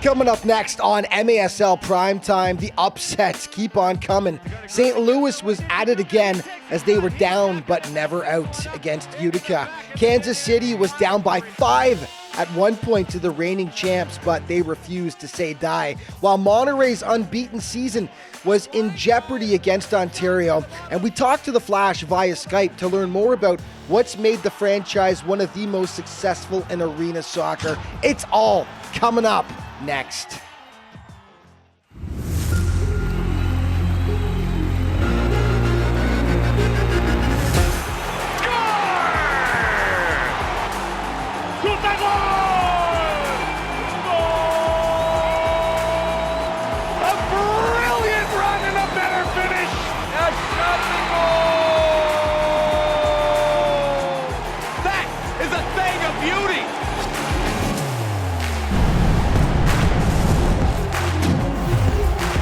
Coming up next on MASL Primetime, the upsets keep on coming. St. Louis was at it again as they were down but never out against Utica. Kansas City was down by 5 at one point to the reigning champs, but they refused to say die. While Monterey's unbeaten season was in jeopardy against Ontario, and we talked to the Flash via Skype to learn more about what's made the franchise one of the most successful in arena soccer. It's all coming up next.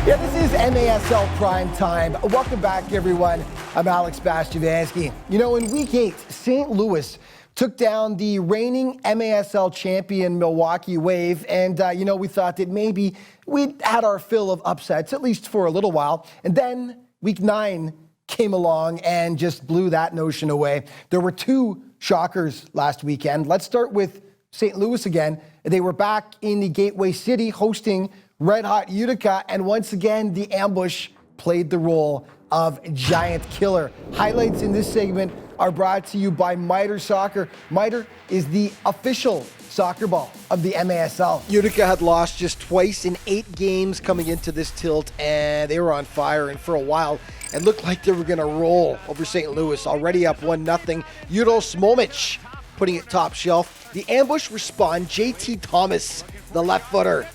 Yeah, this is MASL Primetime. Welcome back, everyone. I'm Alex Baschuvahnskee. You know, in Week 8, St. Louis took down the reigning MASL champion Milwaukee Wave, and, we thought that maybe we'd had our fill of upsets, at least for a little while. And then Week 9 came along and just blew that notion away. There were 2 shockers last weekend. Let's start with St. Louis again. They were back in the Gateway City hosting Red Hot Utica, and once again, the ambush played the role of giant killer. Highlights in this segment are brought to you by Mitre Soccer. Mitre is the official soccer ball of the MASL. Utica had lost just twice in 8 games coming into this tilt, and they were on fire, and for a while, it looked like they were gonna roll over St. Louis, already up 1-0. Juro Smomic putting it top shelf. The ambush respond, JT Thomas, the left footer,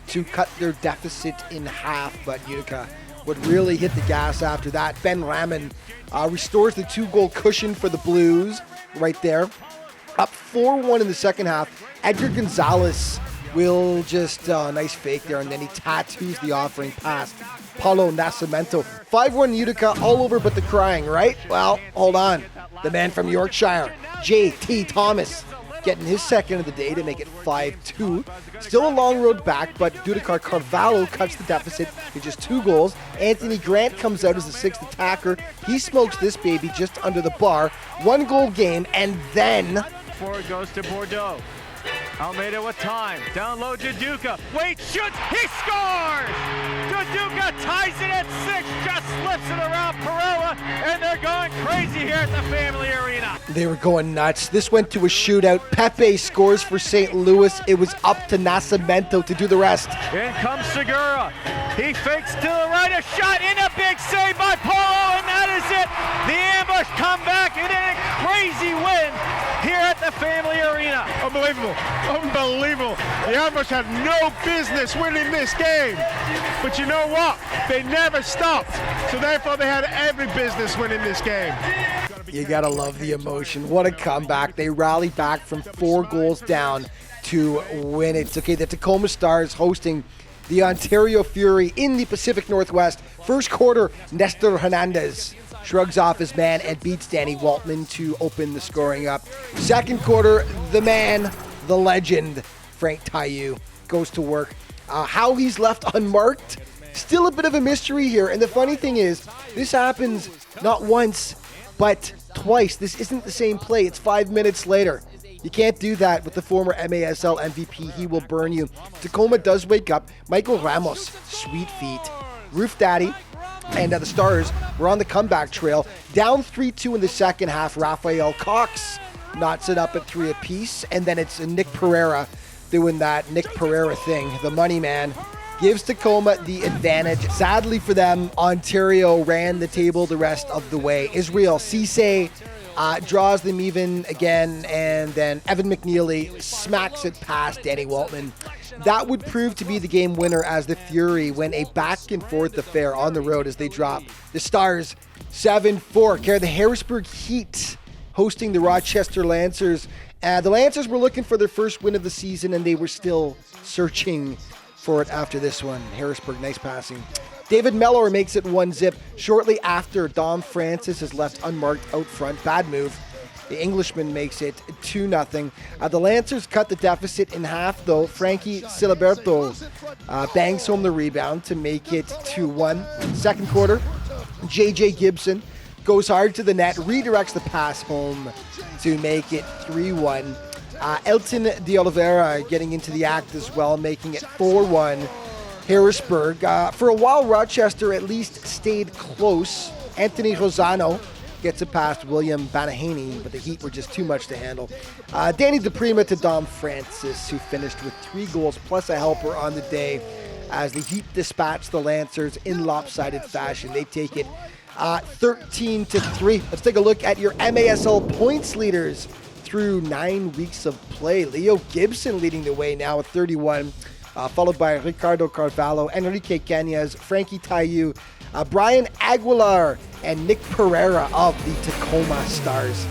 to cut their deficit in half, but Utica would really hit the gas after that. Ben Raman restores the 2-goal cushion for the Blues right there. Up 4-1 in the second half. Edgar Gonzalez will just, nice fake there, and then he tattoos the offering past Paulo Nascimento. 5-1 Utica, all over but the crying, right? Well, hold on. The man from Yorkshire, JT Thomas, getting his second of the day to make it 5-2. Still a long road back, but Dudikar Carvalho cuts the deficit in just 2 goals. Anthony Grant comes out as the 6th attacker. He smokes this baby just under the bar. 1-goal game, and then forward goes to Bordeaux. Almeida with time. Down low, Jaduka. Wait, shoots. He scores! Jaduka ties it at 6. Just slips it around Pereira, and they're going crazy here at the Family Arena. They were going nuts. This went to a shootout. Pepe scores for St. Louis. It was up to Nascimento to do the rest. In comes Segura. He fakes to the right. A shot in, a big save by Paulo, and that is it. The ambush come back, and a crazy win here at the Family Arena. Unbelievable. Unbelievable. The ambush had no business winning this game. But you know what? They never stopped. So therefore they had every business winning this game. You gotta love the emotion. What a comeback. They rallied back from 4 goals down to win it. Okay, the Tacoma Stars hosting the Ontario Fury in the Pacific Northwest. First quarter, Nestor Hernandez shrugs off his man and beats Danny Waltman to open the scoring up. Second quarter, the man, the legend, Frank Taillou, goes to work. How he's left unmarked, still a bit of a mystery here. And the funny thing is, this happens not once, but twice. This isn't the same play. It's 5 minutes later. You can't do that with the former MASL MVP. He will burn you. Tacoma does wake up. Michael Ramos, sweet feet. Roof Daddy and the Stars were on the comeback trail. Down 3-2 in the second half. Rafael Cox knots it up at 3 apiece. And then it's Nick Pereira doing that Nick Pereira thing. The money man gives Tacoma the advantage. Sadly for them, Ontario ran the table the rest of the way. Israel Cisse draws them even again, and then Evan McNeely smacks it past Danny Waltman. That would prove to be the game winner as the Fury win a back-and-forth affair on the road as they drop the Stars 7-4. The Harrisburg Heat hosting the Rochester Lancers. The Lancers were looking for their first win of the season, and they were still searching for it after this one. Harrisburg, nice passing. David Mellor makes it 1-0 shortly after Dom Francis is left unmarked out front. Bad move. The Englishman makes it 2-0. The Lancers cut the deficit in half, though. Frankie Siliberto bangs home the rebound to make it 2-1. Second quarter, J.J. Gibson goes hard to the net, redirects the pass home to make it 3-1. Elton de Oliveira getting into the act as well, making it 4-1. Harrisburg. For a while, Rochester at least stayed close. Anthony Rosano gets it past William Banahaney, but the Heat were just too much to handle. Danny DePrima to Dom Francis, who finished with 3 goals plus a helper on the day as the Heat dispatch the Lancers in lopsided fashion. They take it 13-3. Let's take a look at your MASL points leaders through 9 weeks of play. Leo Gibson leading the way now at 31, followed by Ricardo Carvalho, Enrique Cañas, Frankie Tayu, Brian Aguilar, and Nick Pereira of the Tacoma Stars.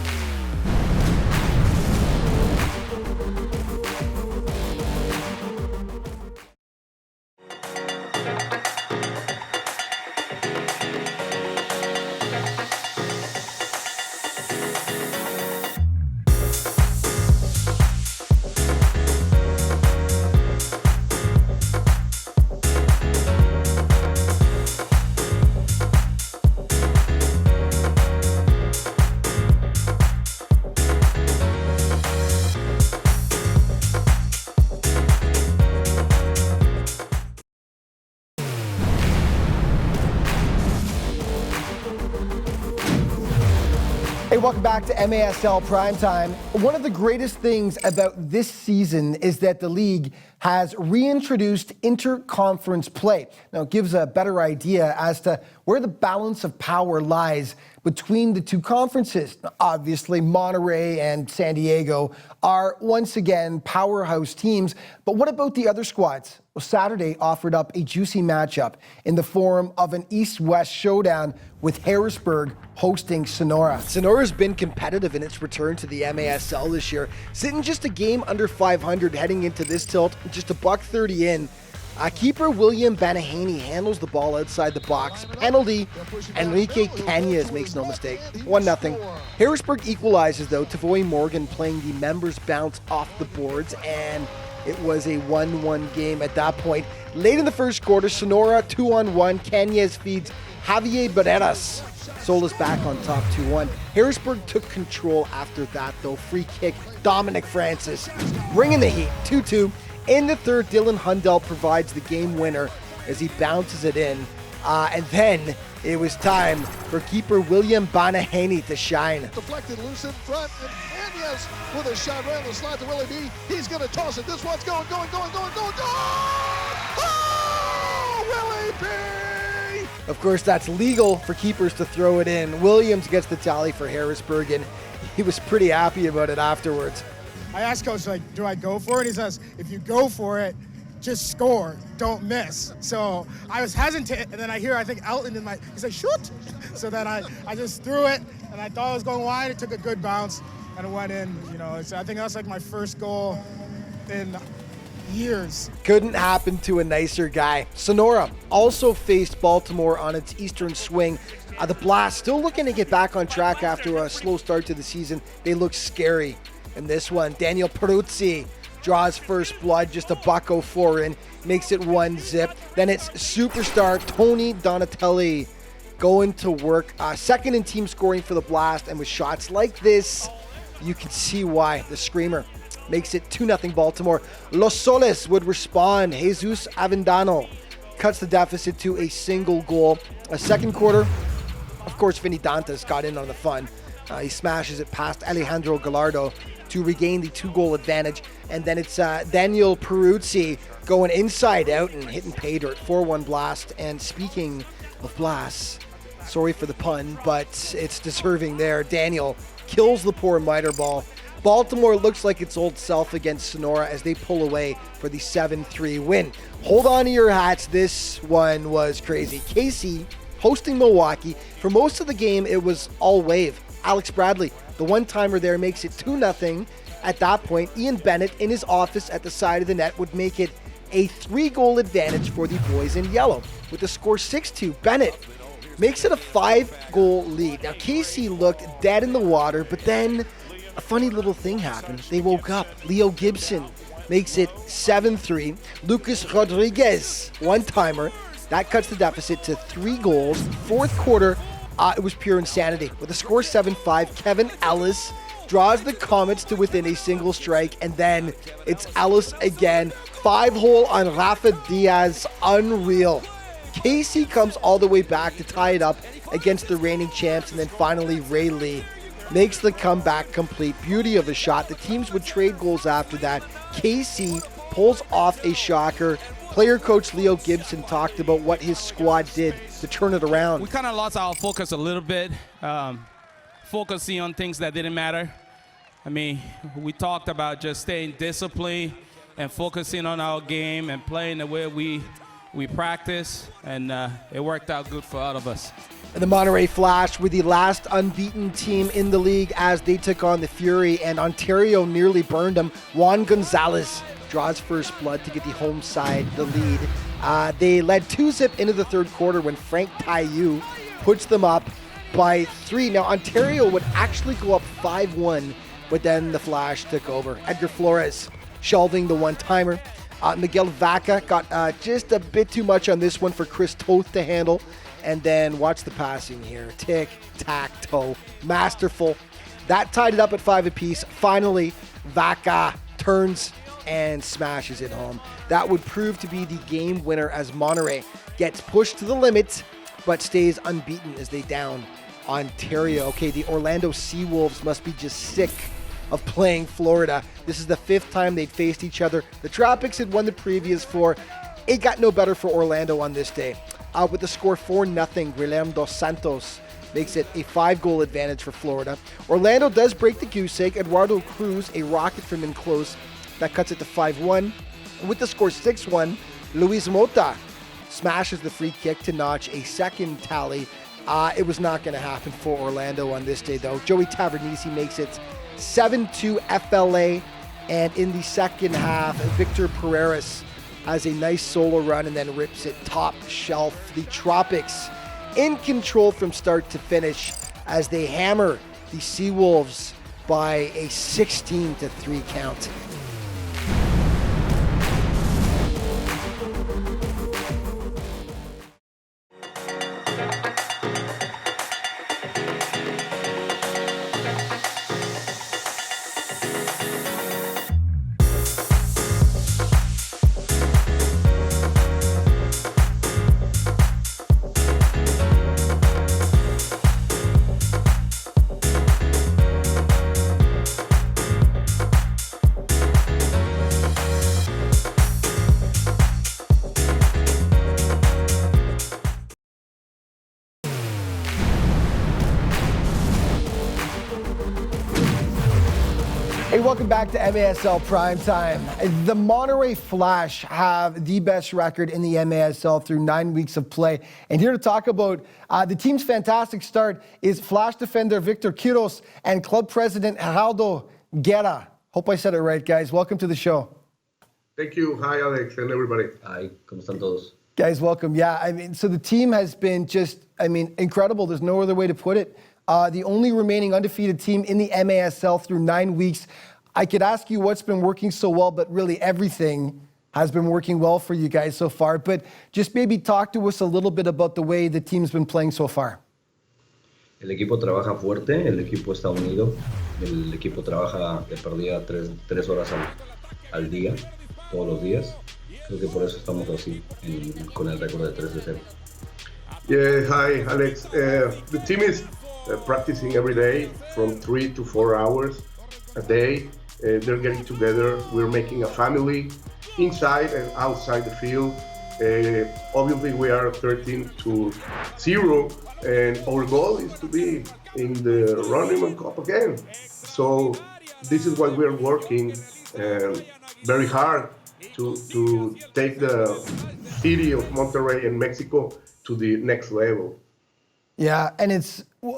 Hey, welcome back to MASL Primetime. One of the greatest things about this season is that the league has reintroduced inter-conference play. Now, it gives a better idea as to where the balance of power lies between the two conferences. Obviously, Monterey and San Diego are once again powerhouse teams, but what about the other squads? Well, Saturday offered up a juicy matchup in the form of an East-West showdown with Harrisburg hosting Sonora. Sonora's been competitive in its return to the MASL this year, sitting just a game under 500 heading into this tilt, just $1.30 in. Keeper William Banahaney handles the ball outside the box. Penalty, Enrique Cañas makes no mistake. 1-0. Harrisburg equalizes, though. Tavoy Morgan playing the members bounce off the boards, and it was a 1-1 game at that point. Late in the first quarter, Sonora 2-on-1. Cañas feeds Javier Barreras. Solis back on top 2-1. Harrisburg took control after that, though. Free kick, Dominic Francis bringing the heat, 2-2. In the third, Dylan Hundell provides the game winner as he bounces it in. And then it was time for keeper William Banahaney to shine. Deflected loose in front, and Cañas with a shot right on the slot to Willie B. He's going to toss it. This one's going. Oh, Willie B! Of course, that's legal for keepers to throw it in. Williams gets the tally for Harrisburg, and he was pretty happy about it afterwards. I asked Coach, like, do I go for it? He says, if you go for it, just score, don't miss. So I was hesitant, and then I hear, I think Elton in he's like, shoot. So then I just threw it, and I thought it was going wide. It took a good bounce, and it went in. You know, I think that was like my first goal in years. Couldn't happen to a nicer guy. Sonora also faced Baltimore on its eastern swing. The Blast still looking to get back on track after a slow start to the season. They look scary in this one. Daniel Peruzzi draws first blood, just $1.04 in, makes it 1-0. Then it's superstar Tony Donatelli going to work. Second in team scoring for the Blast, and with shots like this, you can see why. The Screamer makes it 2-0 Baltimore. Los Soles would respond. Jesus Avendano cuts the deficit to a single goal. A second quarter, of course, Vinny Dantas got in on the fun. He smashes it past Alejandro Gallardo to regain the 2-goal advantage. And then it's Daniel Peruzzi going inside out and hitting pay dirt. 4-1 Blast. And speaking of Blast, sorry for the pun, but it's deserving there. Daniel kills the poor miter ball. Baltimore looks like its old self against Sonora as they pull away for the 7-3 win. Hold on to your hats. This one was crazy. Casey hosting Milwaukee. For most of the game, it was all wave. Alex Bradley, the one-timer there, makes it 2-0. At that point, Ian Bennett in his office at the side of the net would make it a 3-goal advantage for the boys in yellow. With the score 6-2, Bennett makes it a 5-goal lead. Now, Casey looked dead in the water, but then a funny little thing happened. They woke up. Leo Gibson makes it 7-3. Lucas Rodriguez, one-timer. That cuts the deficit to 3 goals. Fourth quarter, it was pure insanity. With a score 7-5, Kevin Ellis draws the Comets to within a single strike, and then it's Ellis again. 5-hole on Rafa Diaz, unreal. Casey comes all the way back to tie it up against the reigning champs, and then finally Ray Lee makes the comeback complete. Beauty of a shot. The teams would trade goals after that. Casey pulls off a shocker. Player coach Leo Gibson talked about what his squad did to turn it around. We kind of lost our focus a little bit, focusing on things that didn't matter. I mean, we talked about just staying disciplined and focusing on our game and playing the way we practice, and it worked out good for all of us. And the Monterey Flash were the last unbeaten team in the league as they took on the Fury, and Ontario nearly burned them. Juan Gonzalez draws first blood to get the home side the lead. They led 2-0 into the third quarter when Frank Taillou puts them up by 3. Now, Ontario would actually go up 5-1, but then the Flash took over. Edgar Flores shelving the one-timer. Miguel Vaca got just a bit too much on this one for Chris Toth to handle. And then watch the passing here. Tic-tac-toe. Masterful. That tied it up at 5 apiece. Finally, Vaca turns and smashes it home. That would prove to be the game winner as Monterey gets pushed to the limit, but stays unbeaten as they down Ontario. Okay, the Orlando Seawolves must be just sick of playing Florida. This is the 5th time they'd faced each other. The Tropics had won the previous 4. It got no better for Orlando on this day. With the score 4-0, Guilherme dos Santos makes it a 5-goal advantage for Florida. Orlando does break the goose egg. Eduardo Cruz, a rocket from in close. That cuts it to 5-1. With the score 6-1, Luis Mota smashes the free kick to notch a second tally. It was not going to happen for Orlando on this day, though. Joey Tavernisi makes it 7-2 FLA. And in the second half, Victor Pereiras has a nice solo run and then rips it top shelf. The Tropics in control from start to finish as they hammer the Seawolves by a 16-3 count. Hey, welcome back to MASL Primetime. The Monterey Flash have the best record in the MASL through 9 weeks of play. And here to talk about the team's fantastic start is Flash defender Victor Quiros and club president Geraldo Guerra. Hope I said it right, guys. Welcome to the show. Thank you. Hi, Alex, and everybody. Hi, ¿cómo están todos? Guys, welcome. Yeah, I mean, so the team has been just, incredible. There's no other way to put it. The only remaining undefeated team in the MASL through 9 weeks. I could ask you what's been working so well, but really everything has been working well for you guys so far. But just maybe talk to us a little bit about the way the team's been playing so far. El equipo trabaja fuerte, el equipo está unido, el equipo trabaja de perdida 3 horas al día, todos los días. Creo que por eso estamos así, con el récord de 3-0. Yeah, hi, Alex. The team is practicing every day from 3 to 4 hours a day. They're getting together. We're making a family inside and outside the field. Obviously, we are 13-0, and our goal is to be in the Running Cup again. So this is why we're working very hard to take the city of Monterrey and Mexico to the next level. Yeah, and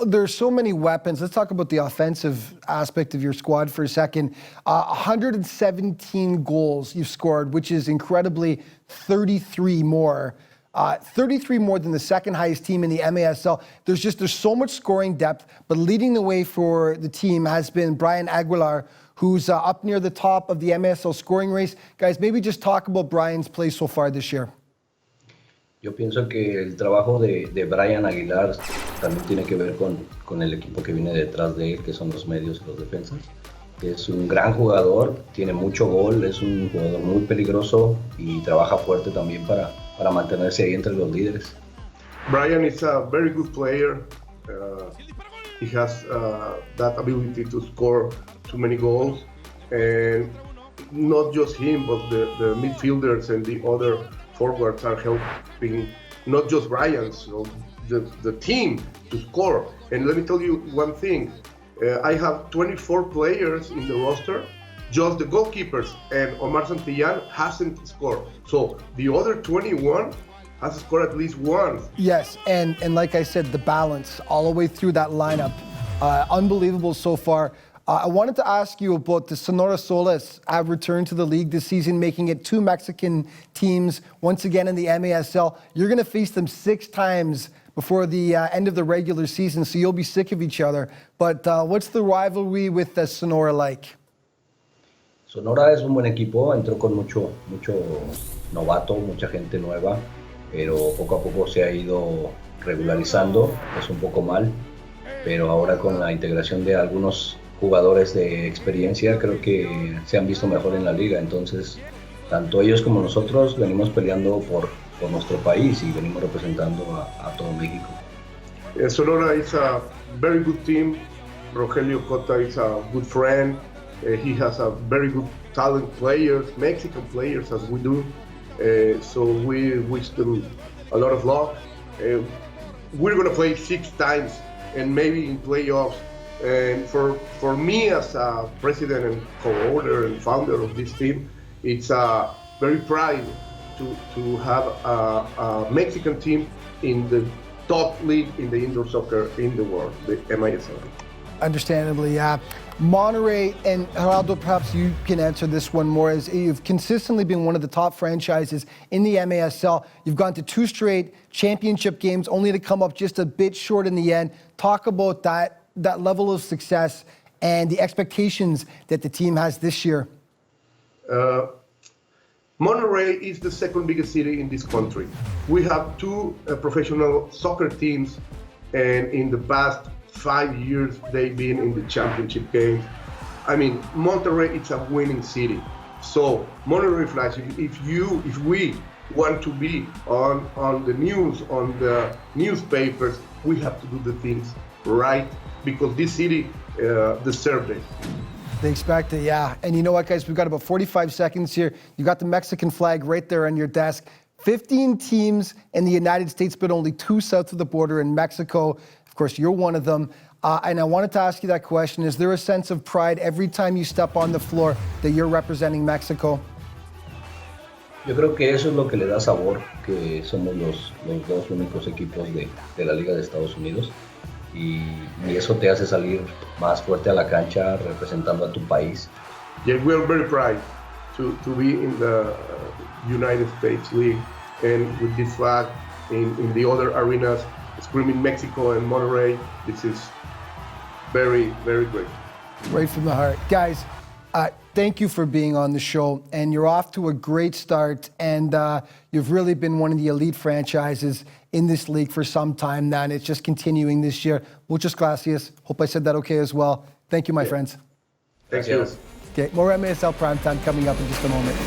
there's so many weapons. Let's talk about the offensive aspect of your squad for a second. 117 goals you've scored, which is incredibly 33 more 33 more than the second highest team in the MASL. There's so much scoring depth, but leading the way for the team has been Brian Aguilar, who's up near the top of the MASL scoring race. Guys, maybe just talk about Brian's play so far this year. Yo pienso que el trabajo de Brian Aguilar también tiene que ver con el equipo que viene detrás de él, que son los medios y los defensas. Es un gran jugador, tiene mucho gol, es un jugador muy peligroso y trabaja fuerte también para mantenerse ahí entre los líderes. Brian is a very good player. He has that ability to score too many goals, and not just him, but the midfielders and the other forwards are helping, not just Brian, so the team to score. And let me tell you one thing, I have 24 players in the roster, just the goalkeepers, and Omar Santillán hasn't scored. So the other 21 has scored at least once. Yes, and like I said, the balance all the way through that lineup, unbelievable so far. I wanted to ask you about the Sonora Soles have returned to the league this season, making it 2 Mexican teams once again in the MASL. You're going to face them 6 times before the end of the regular season, so you'll be sick of each other. But what's the rivalry with Sonora like? Sonora es un buen equipo, entró con mucho novato, mucha gente nueva, pero poco a poco se ha ido regularizando, es un poco mal, pero ahora con la integración de algunos jugadores de experiencia creo que se han visto mejor en la liga, entonces tanto ellos como nosotros venimos peleando por nuestro país y venimos representando a todo México. Sonora is a very good team. Rogelio Cota is a good friend. He has a very good talent players, Mexican players as we do. So we wish them a lot of luck. We're going to play 6 times and maybe in playoffs. And for me as a president and co-owner and founder of this team, it's a very pride to have a Mexican team in the top league in the indoor soccer in the world, the MASL. Understandably, yeah. Monterrey, and Geraldo, perhaps you can answer this one more, as you've consistently been one of the top franchises in the MASL. You've gone to 2 straight championship games, only to come up just a bit short in the end. Talk about that level of success and the expectations that the team has this year. Monterrey is the second biggest city in this country. We have 2 professional soccer teams, and in the past 5 years they've been in the championship games. I mean, Monterrey is a winning city. So Monterrey Flash, if we want to be on the news, on the newspapers, we have to do the things right, because this city deserves it. They expect it, yeah. And you know what, guys? We've got about 45 seconds here. You got the Mexican flag right there on your desk. 15 teams in the United States, but only 2 south of the border in Mexico. Of course, you're one of them. And I wanted to ask you that question. Is there a sense of pride every time you step on the floor that you're representing Mexico? Yo creo que eso es lo que le da sabor, que somos los 2 únicos equipos de la Liga de Estados Unidos. Y eso te hace salir más fuerte a la cancha representando a tu país. Yeah, we are very proud to be in the United States League, and with this flag in the other arenas, screaming Mexico and Monterrey. This is very, very great. Right from the heart. Guys, thank you for being on the show, and you're off to a great start, and you've really been one of the elite franchises in this league for some time now, and it's just continuing this year. Muchas gracias. Hope I said that okay as well. Thank you, my friends. Thank you. Okay, more MASL Primetime coming up in just a moment.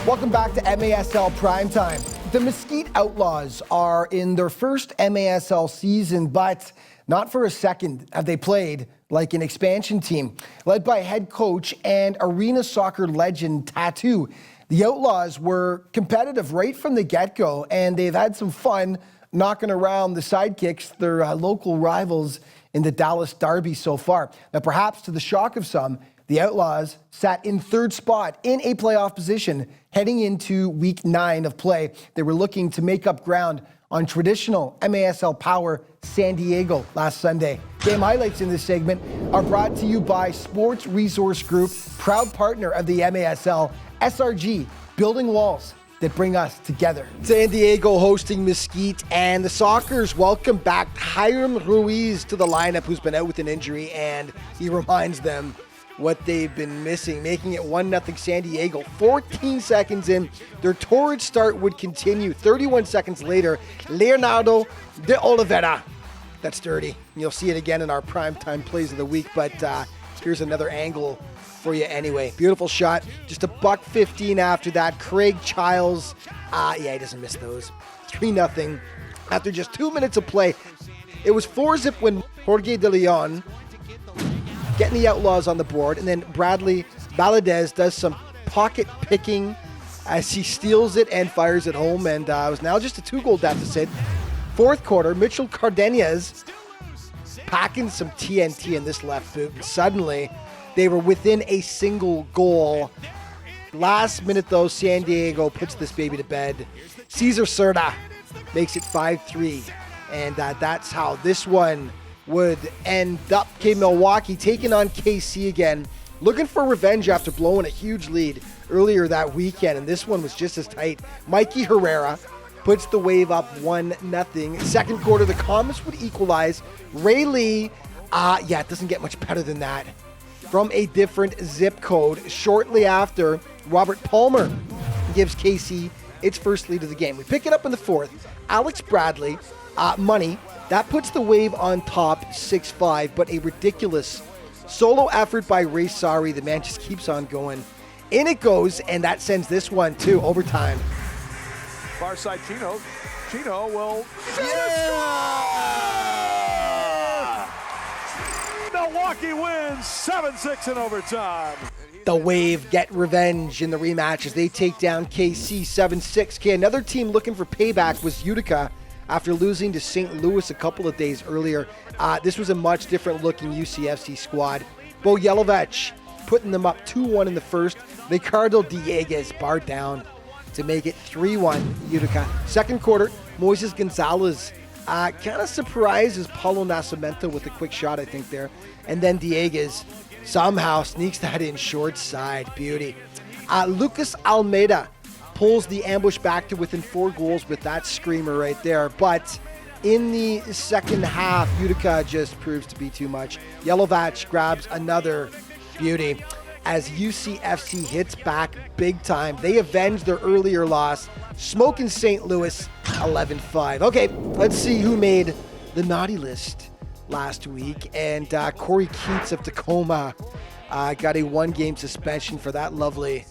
Welcome back to MASL Primetime. The Mesquite Outlaws are in their first MASL season, but not for a second have they played like an expansion team. Led by head coach and arena soccer legend Tattoo, the Outlaws were competitive right from the get-go, and they've had some fun knocking around the sidekicks, their local rivals in the Dallas Derby so far. Now, perhaps to the shock of some, the Outlaws sat in third spot in a playoff position heading into week 9 of play. They were looking to make up ground on traditional MASL power San Diego last Sunday. Game highlights in this segment are brought to you by Sports Resource Group, proud partner of the MASL, SRG, building walls that bring us together. San Diego hosting Mesquite, and the Sockers welcome back Hiram Ruiz to the lineup, who's been out with an injury, and he reminds them what they've been missing, making it 1-0 San Diego. 14 seconds in, their torrid start would continue. 31 seconds later, Leonardo de Oliveira. That's dirty. You'll see it again in our primetime plays of the week, but here's another angle for you anyway. Beautiful shot. Just $1.15 after that. Craig Childs, he doesn't miss those. 3-0 after just 2 minutes of play. It was 4-zip when Jorge de Leon getting the Outlaws on the board, and then Bradley Valadez does some pocket picking as he steals it and fires it home, and it was now just a 2-goal deficit. Fourth quarter, Mitchell Cardenas packing some TNT in this left boot, and suddenly they were within a single goal. Last minute though, San Diego puts this baby to bed. Cesar Cerda makes it 5-3, and that's how this one would end up. Milwaukee taking on KC again, looking for revenge after blowing a huge lead earlier that weekend, and this one was just as tight. Mikey Herrera puts the Wave up 1-0. Second quarter, the Comets would equalize. Ray Lee, it doesn't get much better than that. From a different zip code, shortly after, Robert Palmer gives KC its first lead of the game. We pick it up in the fourth. Alex Bradley, money. That puts the Wave on top 6-5, but a ridiculous solo effort by Ray Sari. The man just keeps on going. In it goes, and that sends this one to overtime. Far side, Chino. Chino will... Milwaukee wins 7-6 in overtime. The Wave get revenge in the rematch as they take down KC 7-6. Okay, another team looking for payback was Utica after losing to St. Louis a couple of days earlier. This was a much different looking UCFC squad. Bo Yelovich putting them up 2-1 in the first. Ricardo Dieguez barred down to make it 3-1 Utica. Second quarter, Moises Gonzalez kind of surprises Paulo Nascimento with a quick shot, I think, there. And then Dieguez somehow sneaks that in short side. Beauty. Lucas Almeida pulls the ambush back to within 4 goals with that screamer right there. But in the second half, Utica just proves to be too much. Yelovich grabs another beauty as UCFC hits back big time. They avenge their earlier loss, smoking St. Louis 11-5. Okay, let's see who made the naughty list last week. And Corey Keats of Tacoma got a 1-game suspension for that lovely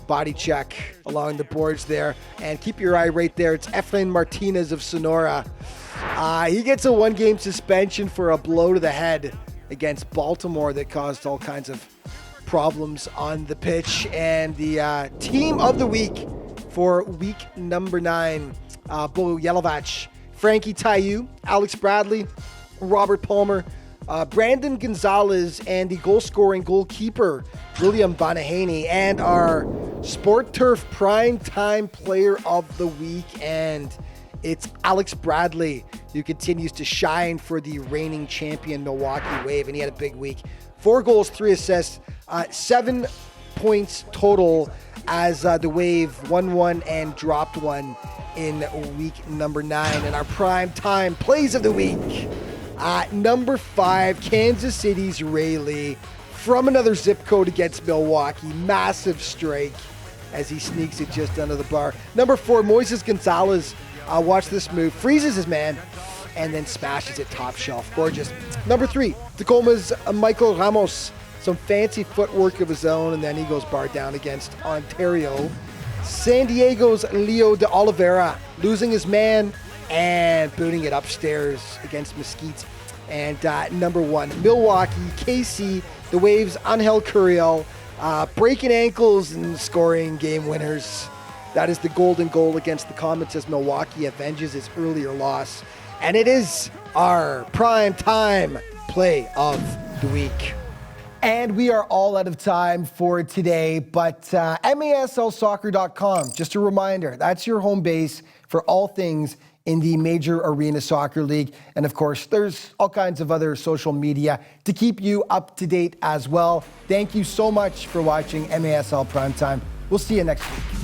body check along the boards there. And keep your eye right there. It's Efrain Martinez of Sonora. He gets a 1-game suspension for a blow to the head against Baltimore that caused all kinds of problems on the pitch. And the team of the week for week number 9, Bo Yelovich, Frankie Tayu, Alex Bradley, Robert Palmer, Brandon Gonzalez, and the goal-scoring goalkeeper, William Bonahaney, and our Sport Turf Primetime Player of the Week. And it's Alex Bradley, who continues to shine for the reigning champion Milwaukee Wave, and he had a big week. 4 goals, 3 assists, 7 points total as the Wave won 1 and dropped 1 in week number 9. And our Primetime Plays of the Week. Number 5, Kansas City's Ray Lee from another zip code against Milwaukee. Massive strike as he sneaks it just under the bar. Number 4, Moises Gonzalez. Watch this move. Freezes his man and then smashes it top shelf. Gorgeous. Number 3, Tacoma's Michael Ramos. Some fancy footwork of his own, and then he goes bar down against Ontario. San Diego's Leo de Oliveira losing his man and booting it upstairs against Mesquite. And number 1, Milwaukee, KC, the Waves, Angel Curiel, breaking ankles and scoring game winners. That is the golden goal against the Comets as Milwaukee avenges its earlier loss. And it is our prime time play of the week. And we are all out of time for today, but MASLsoccer.com, just a reminder, that's your home base for all things in the Major Arena Soccer League. And of course, there's all kinds of other social media to keep you up to date as well. Thank you so much for watching MASL Primetime. We'll see you next week.